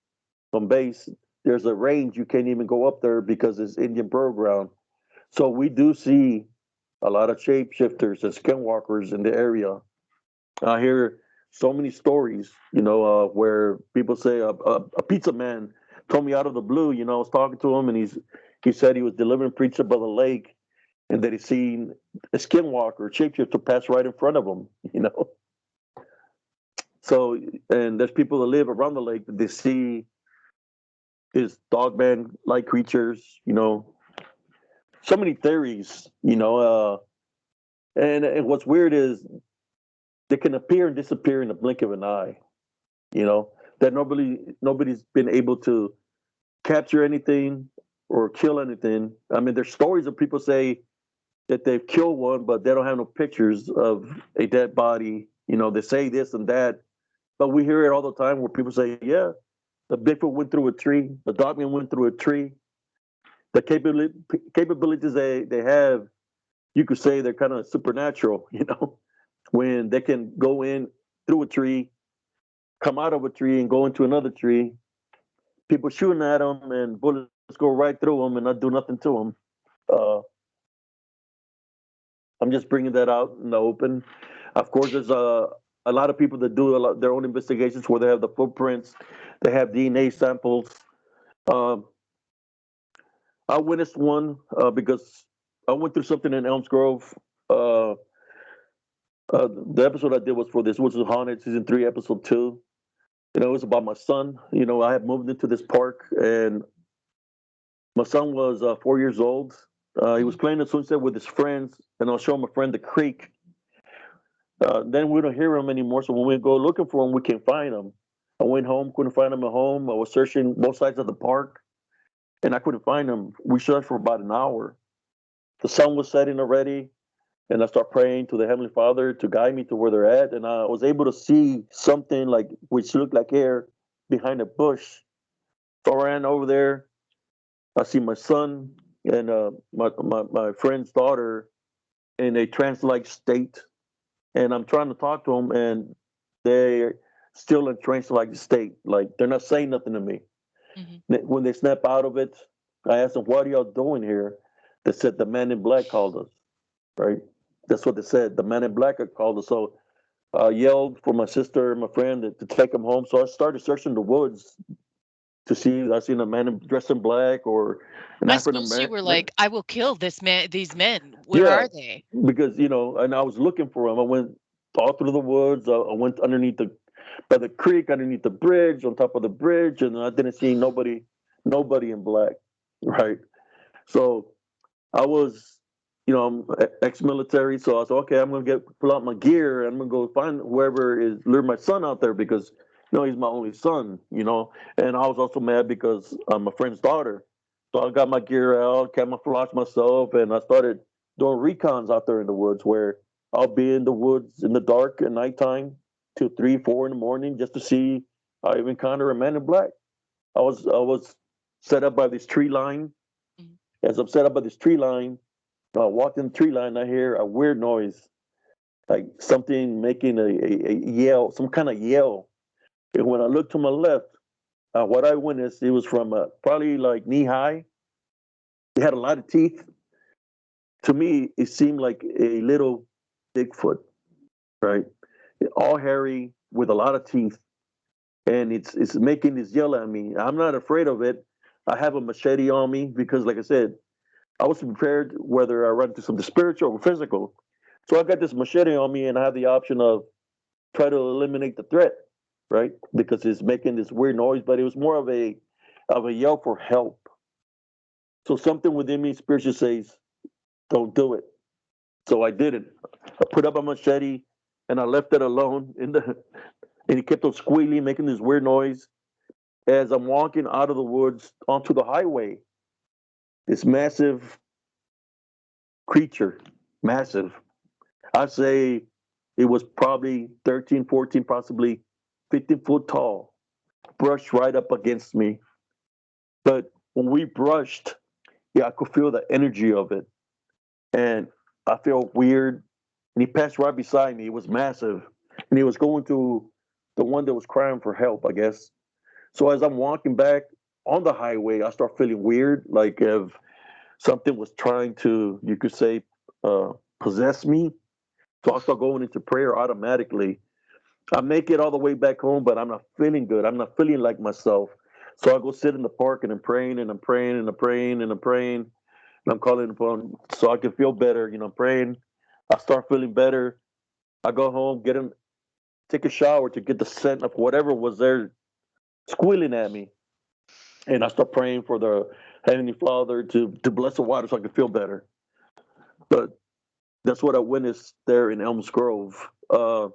on base, there's a range you can't even go up there because it's Indian burial ground. So we do see a lot of shapeshifters and skinwalkers in the area. I hear so many stories, where people say a pizza man told me out of the blue. I was talking to him, and he said he was delivering pizza by the lake, and that he seen a skinwalker, shapeshifter, pass right in front of him. So, and there's people that live around the lake that they see his dogman-like creatures. So many theories. And what's weird is they can appear and disappear in the blink of an eye. That nobody's been able to capture anything or kill anything. I mean, there's stories of people say that they've killed one, but they don't have no pictures of a dead body. They say this and that, but we hear it all the time where people say, yeah, the Bigfoot went through a tree, the Dogman went through a tree. The capabilities they have, you could say they're kind of supernatural, when they can go in through a tree, come out of a tree and go into another tree. People shooting at them and bullets go right through them and not do nothing to them. I'm just bringing that out in the open. Of course, there's a lot of people that do their own investigations where they have the footprints, they have DNA samples. Um, I witnessed one because I went through something in Elms Grove. The episode I did was for this, which is Haunted Season 3, Episode 2. It was about my son. I had moved into this park, and my son was 4 years old. He was playing at sunset with his friends, and I was showing my friend the creek. Then we don't hear him anymore, so when we go looking for him, we can't find him. I went home, couldn't find him at home. I was searching both sides of the park, and I couldn't find him. We searched for about an hour. The sun was setting already, and I start praying to the Heavenly Father to guide me to where they're at, and I was able to see something which looked like hair behind a bush. So I ran over there. I see my son and my friend's daughter in a trance-like state, and I'm trying to talk to them, and they're still in trance-like state. Like they're not saying nothing to me. Mm-hmm. When they snap out of it, I asked them, "What are y'all doing here?" They said, "The man in black called us." Right? That's what they said. The man in black had called us. So I yelled for my sister and my friend to take them home. So I started searching the woods to see if I seen a man dressed in black or an African American. You were like, I will kill these men. Where are they? Because, and I was looking for them. I went all through the woods. I went underneath by the creek, underneath the bridge, on top of the bridge, and I didn't see nobody in black, right? So I was, I'm ex-military, so I said, okay, I'm gonna pull out my gear, and I'm gonna go find whoever is lure my son out there because he's my only son, and I was also mad because I'm a friend's daughter. So I got my gear out, camouflaged myself, and I started doing recons out there in the woods where I'll be in the woods in the dark at nighttime till 3, 4 in the morning just to see I even encounter a man in black. I was set up by this tree line. Mm-hmm. As I'm set up by this tree line, I walked in the tree line, I hear a weird noise, like something making a yell, some kind of yell. And when I looked to my left, what I witnessed, it was from probably like knee high. It had a lot of teeth. To me, it seemed like a little Bigfoot, right? All hairy with a lot of teeth. And it's making this yell at me. I'm not afraid of it. I have a machete on me because, like I said, I was prepared whether I run into something spiritual or physical. So I got this machete on me and I have the option of try to eliminate the threat, right? Because it's making this weird noise, but it was more of a yell for help. So something within me spiritually says, don't do it. So I didn't. I put up a machete and I left it alone and it kept on squealing, making this weird noise. As I'm walking out of the woods onto the highway, this massive creature, massive. I'd say it was probably 13, 14, possibly 15 foot tall, brushed right up against me. But when we brushed, yeah, I could feel the energy of it. And I felt weird. And he passed right beside me. It was massive. And he was going to the one that was crying for help, I guess. So as I'm walking back on the highway, I start feeling weird, like if something was trying to, you could say, uh, possess me. So I start going into prayer automatically. I make it all the way back home, but I'm not feeling good. I'm not feeling like myself. So I go sit in the park and I'm praying and I'm praying and I'm praying and I'm praying and I'm calling upon so I can feel better. You know, I'm praying. I start feeling better. I go home, get in, take a shower to get the scent of whatever was there squealing at me. And I start praying for the Heavenly Father to bless the water so I can feel better. But that's what I witnessed there in Elms Grove. Wow.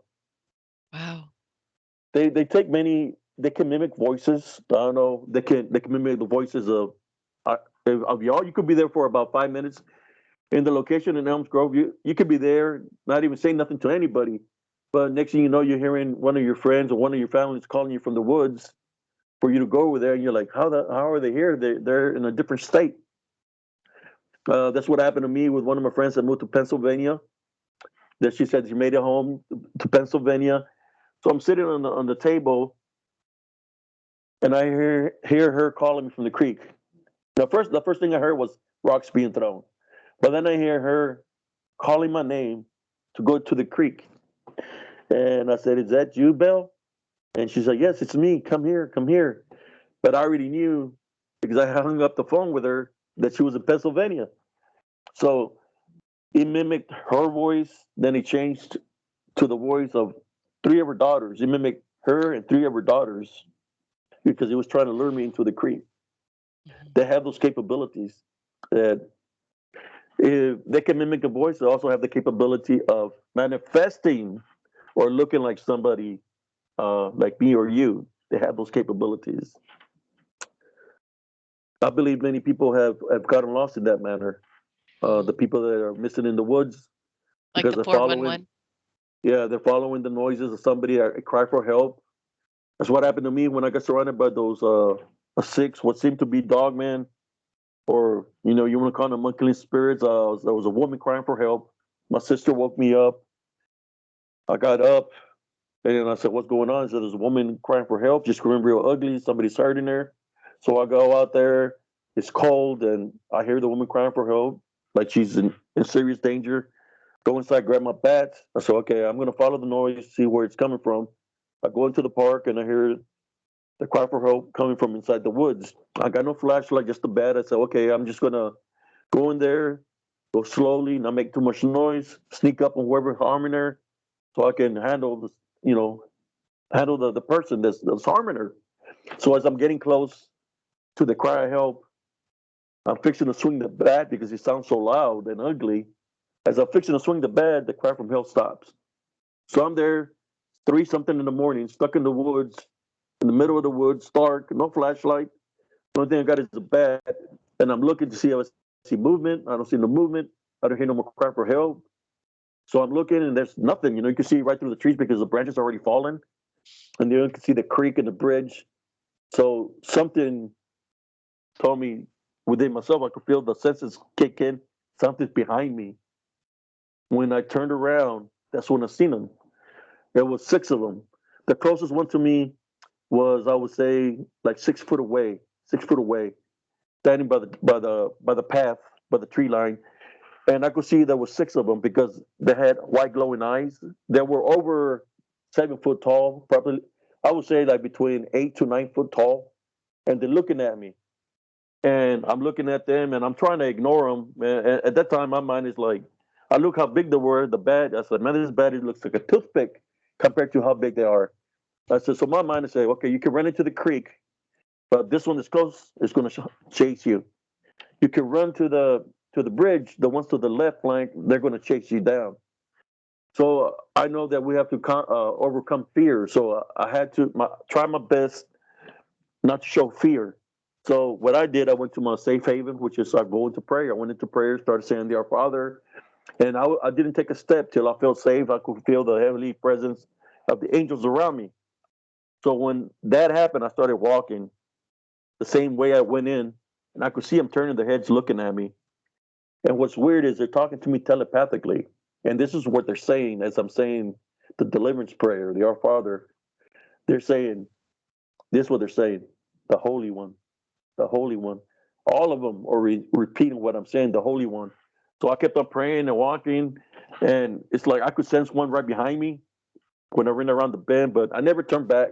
They take many. They can mimic voices. I don't know. They can mimic the voices uh, of y'all. You could be there for about 5 minutes in the location in Elms Grove. You could be there, not even saying nothing to anybody, but next thing you know, you're hearing one of your friends or one of your families calling you from the woods for you to go over there, and you're like, how are they here? They're in a different state. That's what happened to me with one of my friends that moved to Pennsylvania. That she said she made it home to Pennsylvania. So I'm sitting on the table, and I hear her calling me from the creek. The first thing I heard was rocks being thrown, but then I hear her calling my name to go to the creek, and I said, "Is that you, Belle?" And she said, "Yes, it's me. Come here, come here." But I already knew because I hung up the phone with her that she was in Pennsylvania. So it mimicked her voice. Then it changed to the voice of three of her daughters. It mimicked her and three of her daughters because it was trying to lure me into the creek. Mhm. They have those capabilities that if they can mimic a voice, they also have the capability of manifesting or looking like somebody like me or you. They have those capabilities. I believe many people have gotten lost in that manner. The people that are missing in the woods Like because the they're following, 411. yeah, they're following the noises of somebody cry for help. That's what happened to me when I got surrounded by those six, what seemed to be dogmen, or you want to call them unclean spirits. There was a woman crying for help. My sister woke me up. I got up and then I said, "What's going on?" She said, "There's a woman crying for help. Just screaming real ugly. Somebody's hurting her." So I go out there. It's cold, and I hear the woman crying for help, like she's in serious danger. Go inside, grab my bat. I said, "Okay, I'm gonna follow the noise, see where it's coming from." I go into the park and I hear the cry for help coming from inside the woods. I got no flashlight, just a bat. I said, "Okay, I'm just gonna go in there, go slowly, not make too much noise, sneak up on whoever's harming her, so I can handle this, handle the person that's harming her." So as I'm getting close to the cry of help, I'm fixing to swing the bat because it sounds so loud and ugly. As I'm fixing to swing the bat, the cry from hell stops. So I'm there, 3 something in the morning, stuck in the woods, in the middle of the woods, dark, no flashlight. The only thing I got is a bat, and I'm looking to see if I see movement. I don't see no movement. I don't hear no more cry for help. So I'm looking, and there's nothing. You can see right through the trees because the branches are already fallen, and you can see the creek and the bridge. So something told me within myself, I could feel the senses kick in. Something's behind me. When I turned around, that's when I seen them. There was six of them. The closest one to me was, I would say, like 6 foot away, 6 foot away, standing by the path, by the tree line, and I could see there were six of them because they had white glowing eyes. They were over 7 foot tall, probably. I would say like between 8 to 9 foot tall, and they're looking at me, and I'm looking at them, and I'm trying to ignore them. And at that time, my mind is like, I look how big they were. The bat, I said, "Man, this bat it looks like a toothpick compared to how big they are." I said, so my mind is saying, "Okay, you can run into the creek, but this one is close. It's going to chase you." you can run to the bridge. The ones to the left flank, they're going to chase you down. So I know that we have to overcome fear. So I had to try my best not to show fear. So what I did, I went to my safe haven, which is I go into prayer. I went into prayer, started saying the Our Father, and I didn't take a step till I felt safe. I could feel the heavenly presence of the angels around me. So when that happened, I started walking the same way I went in, and I could see them turning their heads looking at me. And what's weird is they're talking to me telepathically. And this is what they're saying as I'm saying the deliverance prayer, the Our Father. They're saying, this is what they're saying, the Holy One, the Holy One. All of them are repeating what I'm saying, the Holy One. So I kept on praying and walking, and it's like I could sense one right behind me when I ran around the bend, but I never turned back.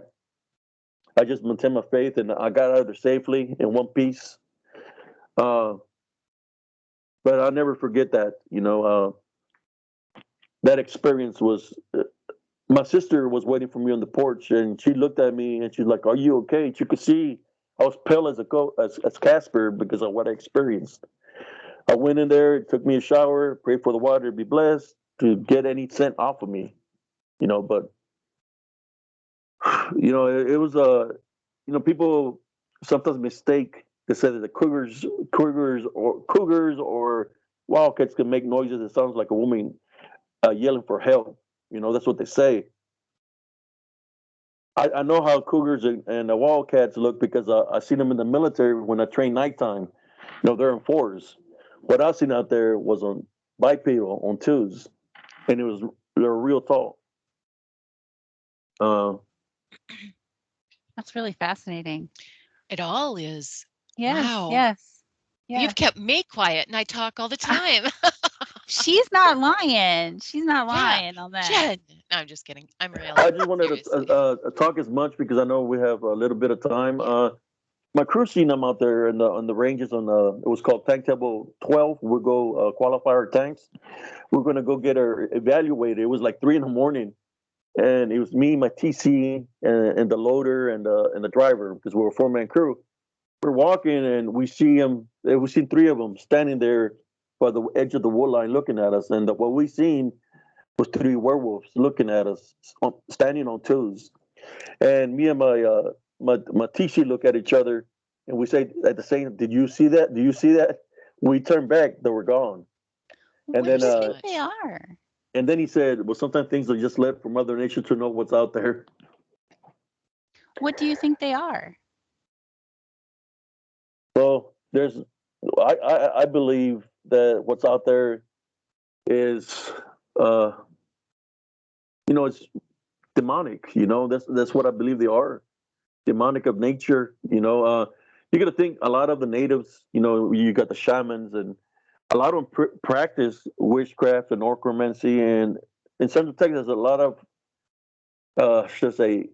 I just maintained my faith, and I got out of there safely in one piece. But I'll never forget that. That experience was. My sister was waiting for me on the porch, and she looked at me, and she's like, "Are you okay?" She could see I was pale as Casper because of what I experienced. I went in there, took me a shower, prayed for the water to be blessed, to get any scent off of me. But it was people sometimes mistake. They say that the cougars or wildcats can make noises. It sounds like a woman yelling for help. That's what they say. I know how cougars and wildcats look because I seen them in the military when I train nighttime. They're in fours. What I seen out there was on bipedal on twos, and they're real tall. That's really fascinating. It all is. Yes, Wow. yes. Yeah. You've kept me quiet, and I talk all the time. She's not lying. She's not lying on that. Jen. No, I'm just kidding. I'm really. I just wanted to talk as much because I know we have a little bit of time. My crew seen them out there on the ranges it was called Tank Table 12. We'll go qualify our tanks. We're going to go get her evaluated. It was like 3 a.m. And it was me, my TC, and the loader and the driver because we were a 4-man crew. We're walking and we see them. We seen 3 of them standing there by the edge of the wood line looking at us. And what we seen was 3 werewolves looking at us, standing on twos. And me and my TC look at each other and we say at the same, "Did you see that? Do you see that?" We turn back, they were gone. And What then do you think they are? And then he said, "Well, sometimes things are just left for Mother Nature to know what's out there." What do you think they are? Well, I believe that what's out there is, it's demonic. That's what I believe they are, demonic of nature. You got to think a lot of the natives. You got the shamans, and a lot of them practice witchcraft and necromancy, and in Central Texas, there's a lot of, should I say,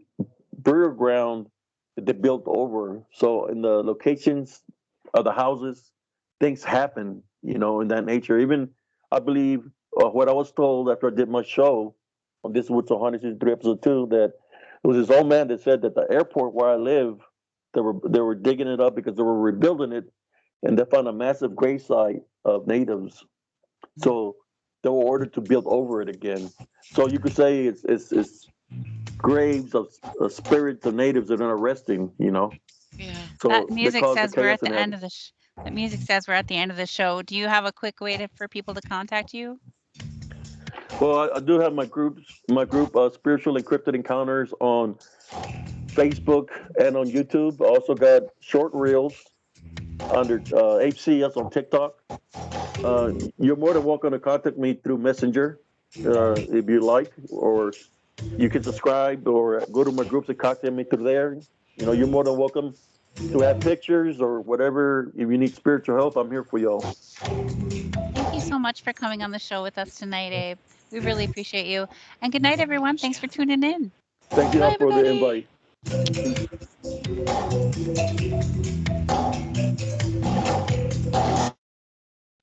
burial ground that they built over. So in the locations of the houses, things happen, in that nature. Even I believe what I was told after I did my show on This Woods 163 episode 2, that it was this old man that said that the airport where I live, they were digging it up because they were rebuilding it, and they found a massive grave site of natives. So they were ordered to build over it again. So you could say it's graves of spirits of natives that are resting. Yeah. So that music says we're at the end of the. That music says we're at the end of the show. Do you have a quick way for people to contact you? Well, I do have my group, Spiritual Encrypted Encounters, on Facebook and on YouTube. I also got short reels under Abe Sias on TikTok. You're more than welcome to contact me through Messenger if you like, or you can subscribe or go to my groups and contact me through there. You're more than welcome to have pictures or whatever. If you need spiritual help, I'm here for y'all. Thank you so much for coming on the show with us tonight, Abe. We really appreciate you. And good night, everyone. Thanks for tuning in. Thank you Bye, for the everybody. invite.